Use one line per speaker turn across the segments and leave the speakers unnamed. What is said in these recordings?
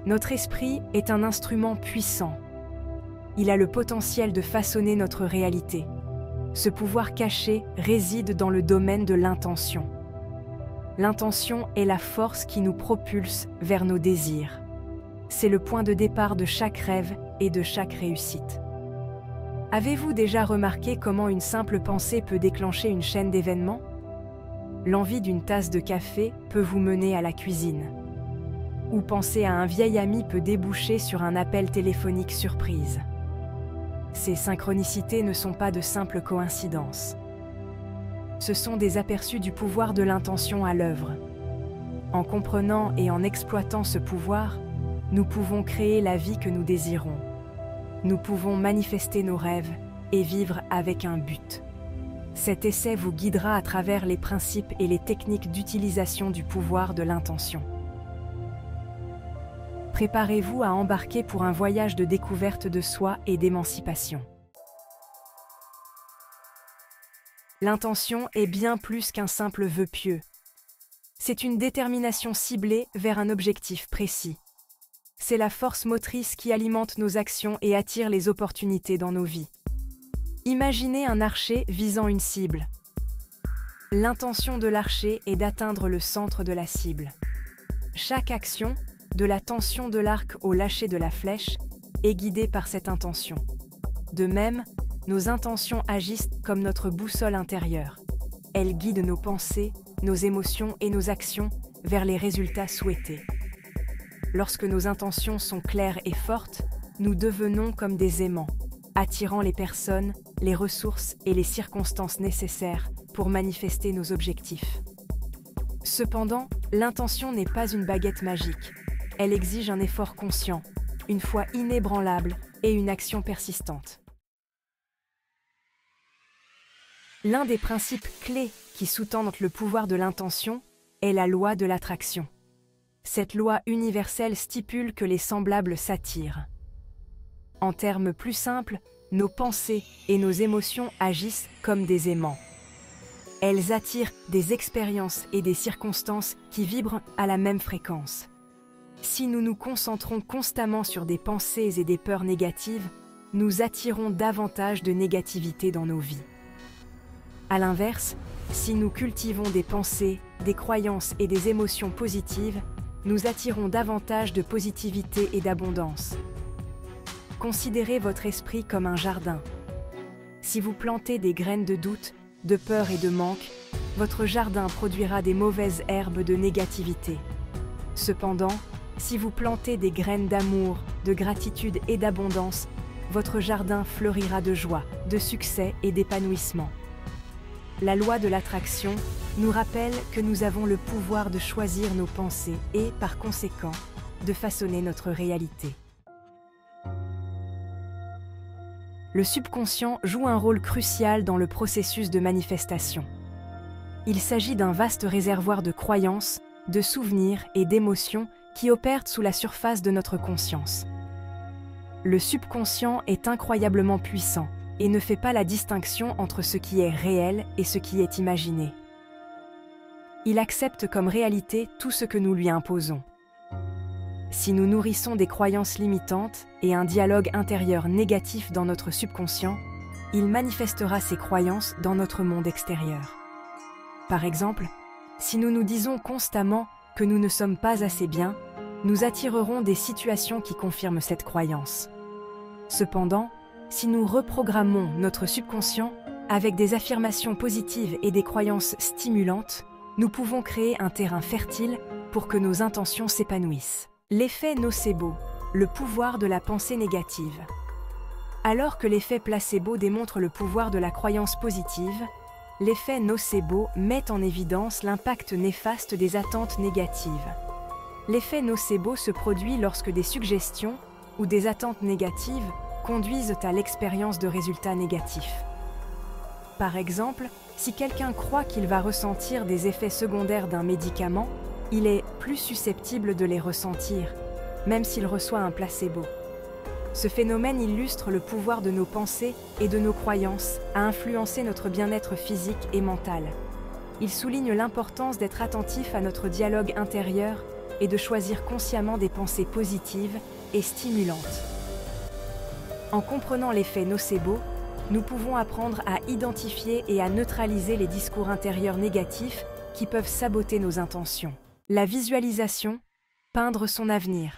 Notre esprit est un instrument puissant. Il a le potentiel de façonner notre réalité. Ce pouvoir caché réside dans le domaine de l'intention. L'intention est la force qui nous propulse vers nos désirs. C'est le point de départ de chaque rêve et de chaque réussite. Avez-vous déjà remarqué comment une simple pensée peut déclencher une chaîne d'événements? L'envie d'une tasse de café peut vous mener à la cuisine. Ou penser à un vieil ami peut déboucher sur un appel téléphonique surprise. Ces synchronicités ne sont pas de simples coïncidences. Ce sont des aperçus du pouvoir de l'intention à l'œuvre. En comprenant et en exploitant ce pouvoir, nous pouvons créer la vie que nous désirons. Nous pouvons manifester nos rêves et vivre avec un but. Cet essai vous guidera à travers les principes et les techniques d'utilisation du pouvoir de l'intention. Préparez-vous à embarquer pour un voyage de découverte de soi et d'émancipation. L'intention est bien plus qu'un simple vœu pieux. C'est une détermination ciblée vers un objectif précis. C'est la force motrice qui alimente nos actions et attire les opportunités dans nos vies. Imaginez un archer visant une cible. L'intention de l'archer est d'atteindre le centre de la cible. Chaque action, de la tension de l'arc au lâcher de la flèche, est guidée par cette intention. De même, nos intentions agissent comme notre boussole intérieure. Elles guident nos pensées, nos émotions et nos actions vers les résultats souhaités. Lorsque nos intentions sont claires et fortes, nous devenons comme des aimants, attirant les personnes, les ressources et les circonstances nécessaires pour manifester nos objectifs. Cependant, l'intention n'est pas une baguette magique. Elle exige un effort conscient, une foi inébranlable et une action persistante. L'un des principes clés qui sous-tendent le pouvoir de l'intention est la loi de l'attraction. Cette loi universelle stipule que les semblables s'attirent. En termes plus simples, nos pensées et nos émotions agissent comme des aimants. Elles attirent des expériences et des circonstances qui vibrent à la même fréquence. Si nous nous concentrons constamment sur des pensées et des peurs négatives, nous attirons davantage de négativité dans nos vies. À l'inverse, si nous cultivons des pensées, des croyances et des émotions positives, nous attirons davantage de positivité et d'abondance. Considérez votre esprit comme un jardin. Si vous plantez des graines de doute, de peur et de manque, votre jardin produira des mauvaises herbes de négativité. Cependant, si vous plantez des graines d'amour, de gratitude et d'abondance, votre jardin fleurira de joie, de succès et d'épanouissement. La loi de l'attraction nous rappelle que nous avons le pouvoir de choisir nos pensées et, par conséquent, de façonner notre réalité. Le subconscient joue un rôle crucial dans le processus de manifestation. Il s'agit d'un vaste réservoir de croyances, de souvenirs et d'émotions qui opèrent sous la surface de notre conscience. Le subconscient est incroyablement puissant et ne fait pas la distinction entre ce qui est réel et ce qui est imaginé. Il accepte comme réalité tout ce que nous lui imposons. Si nous nourrissons des croyances limitantes et un dialogue intérieur négatif dans notre subconscient, il manifestera ces croyances dans notre monde extérieur. Par exemple, si nous nous disons constamment que nous ne sommes pas assez bien, nous attirerons des situations qui confirment cette croyance. Cependant, si nous reprogrammons notre subconscient avec des affirmations positives et des croyances stimulantes, nous pouvons créer un terrain fertile pour que nos intentions s'épanouissent. L'effet nocebo, le pouvoir de la pensée négative. Alors que l'effet placebo démontre le pouvoir de la croyance positive, l'effet nocebo met en évidence l'impact néfaste des attentes négatives. L'effet nocebo se produit lorsque des suggestions ou des attentes négatives conduisent à l'expérience de résultats négatifs. Par exemple, si quelqu'un croit qu'il va ressentir des effets secondaires d'un médicament, il est plus susceptible de les ressentir, même s'il reçoit un placebo. Ce phénomène illustre le pouvoir de nos pensées et de nos croyances à influencer notre bien-être physique et mental. Il souligne l'importance d'être attentif à notre dialogue intérieur et de choisir consciemment des pensées positives et stimulantes. En comprenant l'effet nocebo, nous pouvons apprendre à identifier et à neutraliser les discours intérieurs négatifs qui peuvent saboter nos intentions. La visualisation, peindre son avenir.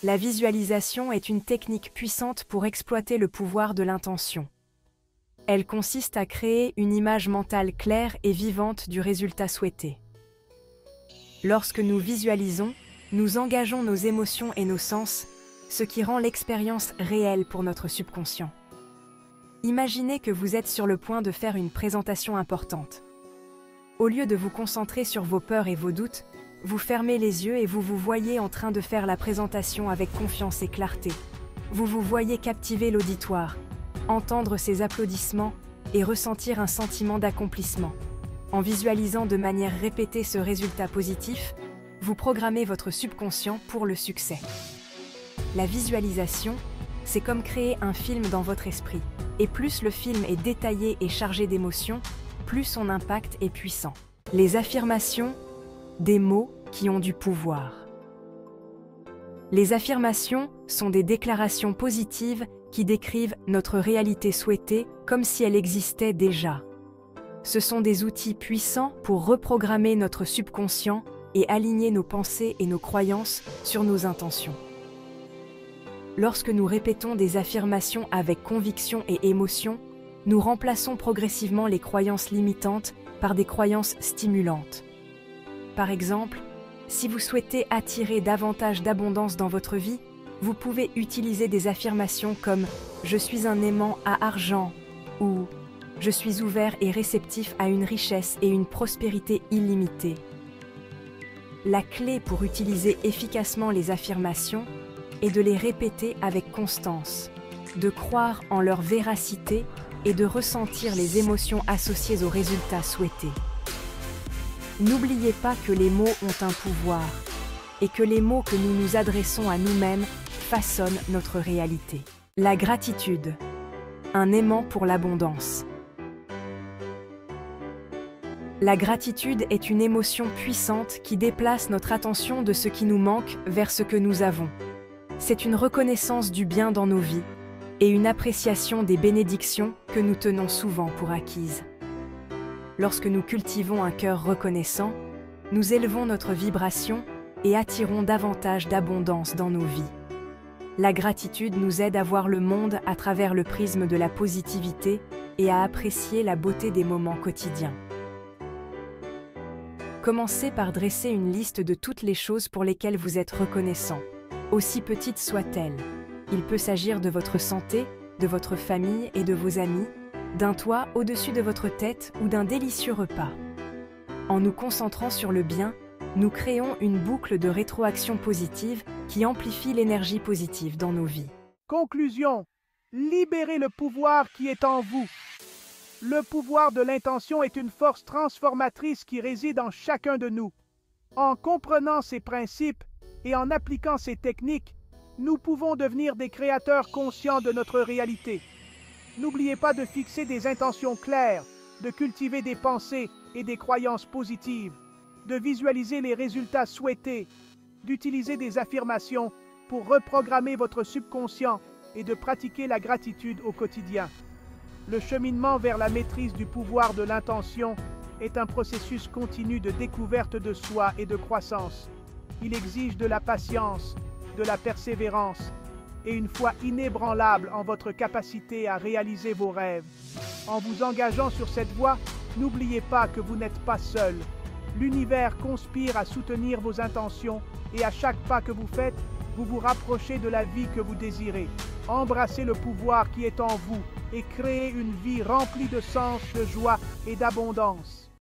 La visualisation est une technique puissante pour exploiter le pouvoir de l'intention. Elle consiste à créer une image mentale claire et vivante du résultat souhaité. Lorsque nous visualisons, nous engageons nos émotions et nos sens, ce qui rend l'expérience réelle pour notre subconscient. Imaginez que vous êtes sur le point de faire une présentation importante. Au lieu de vous concentrer sur vos peurs et vos doutes, vous fermez les yeux et vous vous voyez en train de faire la présentation avec confiance et clarté. Vous vous voyez captiver l'auditoire, entendre ses applaudissements et ressentir un sentiment d'accomplissement. En visualisant de manière répétée ce résultat positif, vous programmez votre subconscient pour le succès. La visualisation, c'est comme créer un film dans votre esprit. Et plus le film est détaillé et chargé d'émotions, plus son impact est puissant. Les affirmations, des mots qui ont du pouvoir. Les affirmations sont des déclarations positives qui décrivent notre réalité souhaitée comme si elle existait déjà. Ce sont des outils puissants pour reprogrammer notre subconscient et aligner nos pensées et nos croyances sur nos intentions. Lorsque nous répétons des affirmations avec conviction et émotion, nous remplaçons progressivement les croyances limitantes par des croyances stimulantes. Par exemple, si vous souhaitez attirer davantage d'abondance dans votre vie, vous pouvez utiliser des affirmations comme « Je suis un aimant à argent » ou « Je suis ouvert et réceptif à une richesse et une prospérité illimitée ». La clé pour utiliser efficacement les affirmations est de les répéter avec constance, de croire en leur véracité et de ressentir les émotions associées aux résultats souhaités. N'oubliez pas que les mots ont un pouvoir et que les mots que nous nous adressons à nous-mêmes façonnent notre réalité. La gratitude, un aimant pour l'abondance. La gratitude est une émotion puissante qui déplace notre attention de ce qui nous manque vers ce que nous avons. C'est une reconnaissance du bien dans nos vies et une appréciation des bénédictions que nous tenons souvent pour acquises. Lorsque nous cultivons un cœur reconnaissant, nous élevons notre vibration et attirons davantage d'abondance dans nos vies. La gratitude nous aide à voir le monde à travers le prisme de la positivité et à apprécier la beauté des moments quotidiens. Commencez par dresser une liste de toutes les choses pour lesquelles vous êtes reconnaissant, aussi petites soient-elles. Il peut s'agir de votre santé, de votre famille et de vos amis, d'un toit au-dessus de votre tête ou d'un délicieux repas. En nous concentrant sur le bien, nous créons une boucle de rétroaction positive qui amplifie l'énergie positive dans nos vies.
Conclusion. Libérez le pouvoir qui est en vous. Le pouvoir de l'intention est une force transformatrice qui réside en chacun de nous. En comprenant ces principes et en appliquant ces techniques, nous pouvons devenir des créateurs conscients de notre réalité. N'oubliez pas de fixer des intentions claires, de cultiver des pensées et des croyances positives, de visualiser les résultats souhaités, d'utiliser des affirmations pour reprogrammer votre subconscient et de pratiquer la gratitude au quotidien. Le cheminement vers la maîtrise du pouvoir de l'intention est un processus continu de découverte de soi et de croissance. Il exige de la patience, de la persévérance et une foi inébranlable en votre capacité à réaliser vos rêves. En vous engageant sur cette voie, n'oubliez pas que vous n'êtes pas seul. L'univers conspire à soutenir vos intentions et à chaque pas que vous faites, vous vous rapprochez de la vie que vous désirez. Embrassez le pouvoir qui est en vous et créez une vie remplie de sens, de joie et d'abondance.